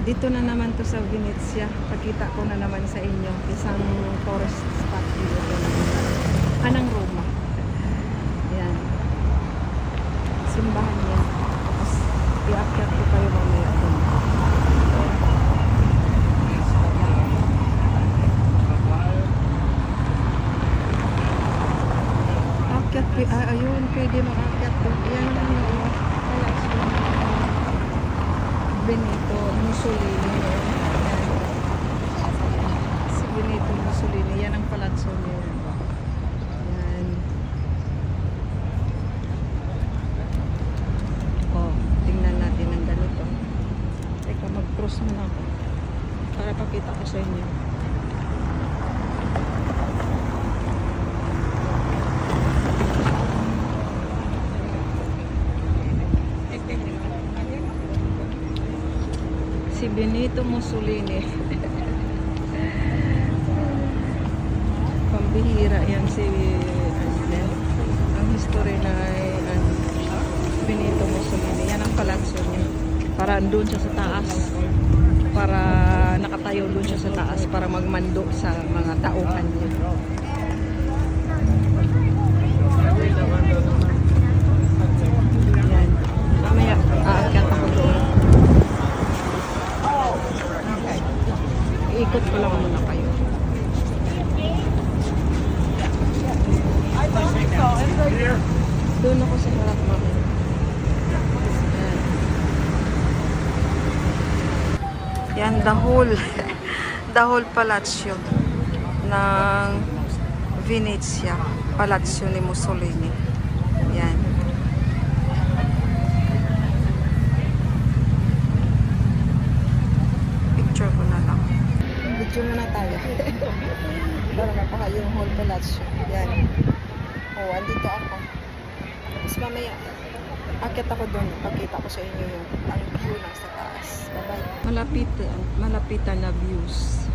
Dito na naman to sa Venezia. Pakita ko na naman sa inyo. Isang tourist spot dito. Anang Roma. Yan. Simbahan yan. Tapos iakyat ko kayo mamaya doon. Akyat, ayun, pwede makakyat doon. Yan ang Palasyo Benito Mussolini. Yan. Si Benito Mussolini. Yan ang palasyo niya. Yan. Oh, tingnan natin ang ganito. Teka, mag-cross muna ako. Para pakita ko sa inyo. Si Benito Mussolini. Pambihira yan si ang history na Benito Mussolini. Yan ang palasyo niya. Para andun siya sa taas. Para nakatayo doon siya sa taas para magmando sa mga tauhan niya. Yan. Mamaya aakyat ako doon. Iikot ko lang muna kayo. Doon ako sa harap mamaya. Yan, the whole Palasyo ng Venezia. Palasyo ni Mussolini. Yan. Picture ko na lang. Video muna tayo. Para mapaka yung whole Palasyo. Yan. Oh, andito ako. Tapos mamaya, akit ako doon. Pakita ko sa inyo yung ang view ng sa taas. Bye-bye. Malapitan na views.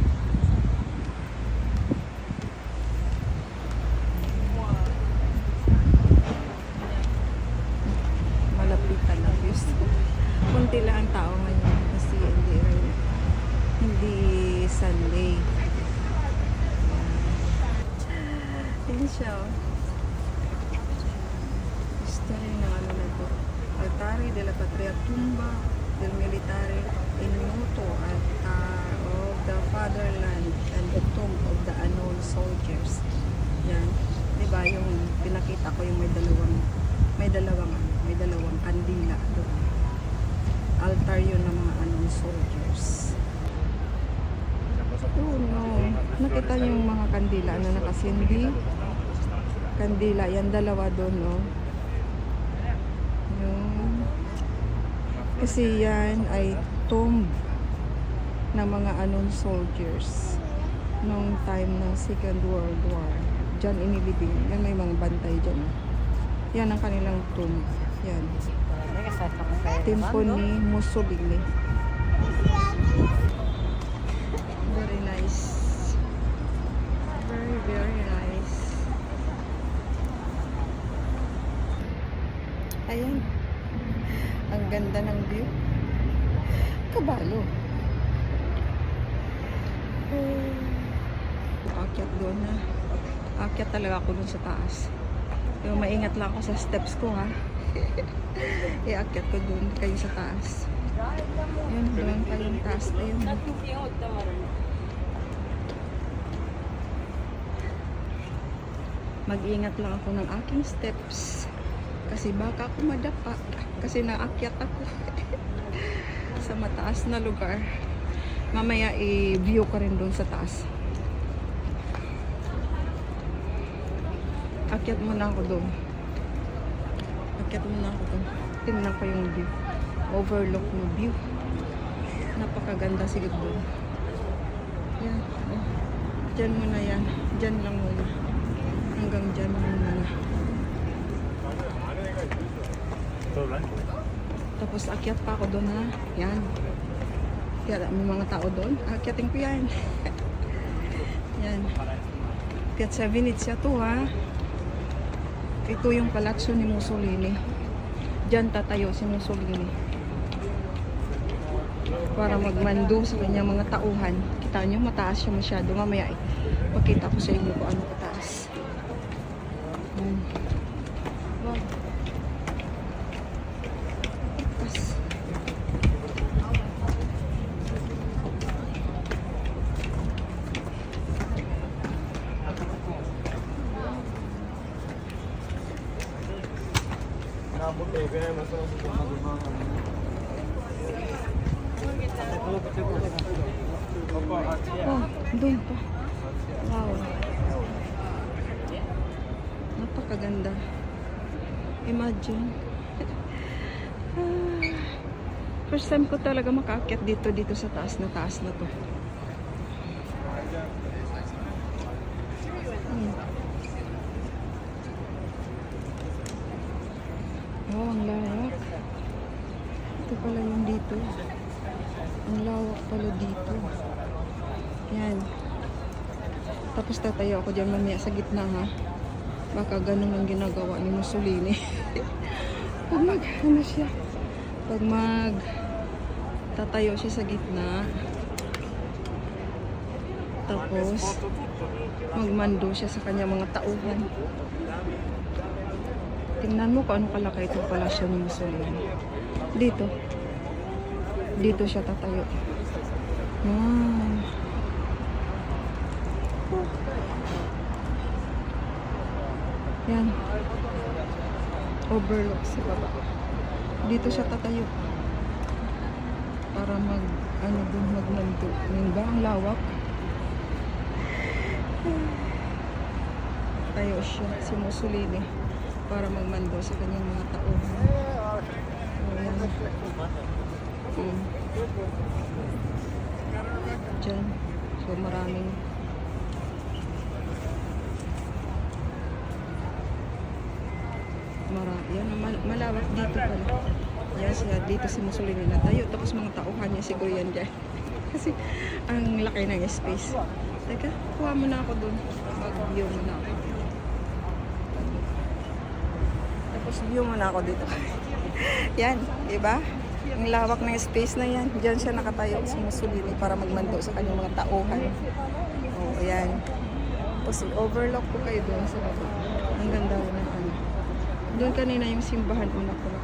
Malapitan na views. Kunti lang ang tao ngayon kasi hindi Sunday. Hindi siya, oh. History ng ano na ito. Altare della Patria Tumba del Militare in Moto at of the Fatherland and the Tomb of the Unknown Soldiers. Yan. Diba yung pinakita ko yung may dalawang kandila doon. Altar yun ng mga unknown soldiers. Oh no. Nakita niyo yung mga kandila na nakasindi? Kandila. Yan, dalawa doon, no? Yung... Kasi yan ay tomb ng mga unknown soldiers nung time ng Second World War. Diyan inilibing. Yan, may mga bantay dyan. Yan ang kanilang tomb. Yan. Tempo ni Mussolini. Very nice. Very, very nice. Ayan. Ang ganda ng view. Kabalo. Akyat doon na. Akyat talaga ako doon sa taas. Pero maingat lang ako sa steps ko, ha. Iakyat ko doon kayo sa taas. Yun, doon kayong taas. Ayun. Mag-ingat lang ako ng aking steps. Kasi baka ako madapa. Kasi naakyat ako sa mataas na lugar. Mamaya i-view ko rin doon sa taas. Akyat muna ako doon. Akyat muna ako doon. Tingnan ko yung view. Overlook ng view. Napakaganda siguro doon. Yan. Oh. Diyan muna yan. Diyan lang muna. Hanggang diyan muna na. Tapos akyat pa ako doon, ha. Yan. Kaya may mga tao doon. Akyatin ko yan. Yan. Akyat sa Venezia to, ha. Ito yung palasyo ni Mussolini. Diyan tatayo si Mussolini. para magmando sa kanyang mga tauhan. Kita nyo, mataas siya masyado. Mamaya pakita ko sa inyo kung ano kataas. Wow. Taas. Oh, doon pa. Wow. Napakaganda. Imagine. First time ko talaga makaakyat dito sa taas na to. Oh, ang lawak. Ito pala yung dito. Ang lawak pala dito. Yan. Tapos tatayo ako dyan mamaya sa gitna, ha. Baka ganun ang ginagawa ni Mussolini. Pag tatayo siya sa gitna. Tapos magmando siya sa kanya mga tauhan. Tingnan mo kung ano kalaki itong palasyo ni Mussolini. Dito siya tatayo. Yan. Overlook sa baba. Dito siya tatayo. Para magmando. Yun ba? Ang lawak. Tayo siya, si Mussolini. Para magmando sa kanyang mga tauhan. Ayan. Diyan. So maraming yan, malawak dito pala. Yan siya, dito si Mussolini natayo. Tapos mga tauhan niya siguro yan dyan. Kasi ang laki ng space. Teka, kuha mo na ako dun. Mag-view mo na ako. Tapos view mo na ako dito. Yan, diba? Ang lawak ng space na yan. Diyan siya nakatayo si Mussolini para magmando sa kanyang mga tauhan. Oh, ayan. Tapos overlook ko kayo doon sa baba. Ang ganda rin ng ano. Doon kanina yung simbahan. Una ko na.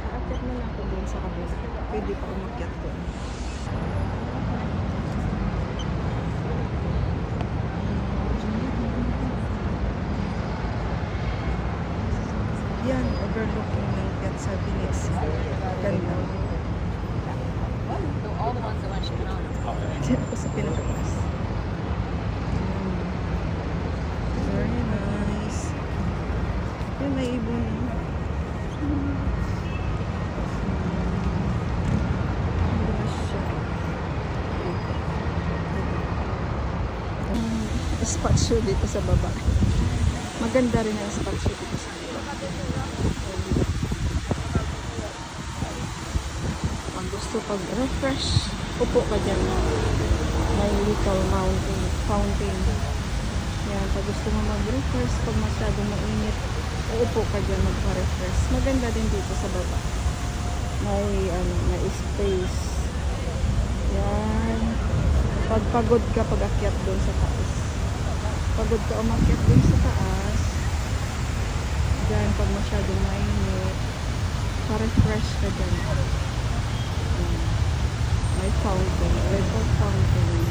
Aakyat na ako doon sa kabila. Pwede pa umakyat doon. Yan, overlooking ng Piazza Venezia. Ganda. All the ones that went shipping on. Diyan ako sa pinakatas. Very nice. Yan, may ibon. Spatio dito sa baba. Maganda rin ang spatio dito sa baba. Pag gusto pag-refresh, upo ka dyan. May little fountain. Yan, pag gusto mo mag-refresh, pag masyadong mainit, uupo ka dyan magpa-refresh. Maganda din dito sa baba. May space. Yan. Pag pagod ka, pag akyat doon sa taas. Pagod ka umakyat doon sa taas. Diyan, pag masyadong mainit, pa-refresh ka dyan. May fountain, little fountain.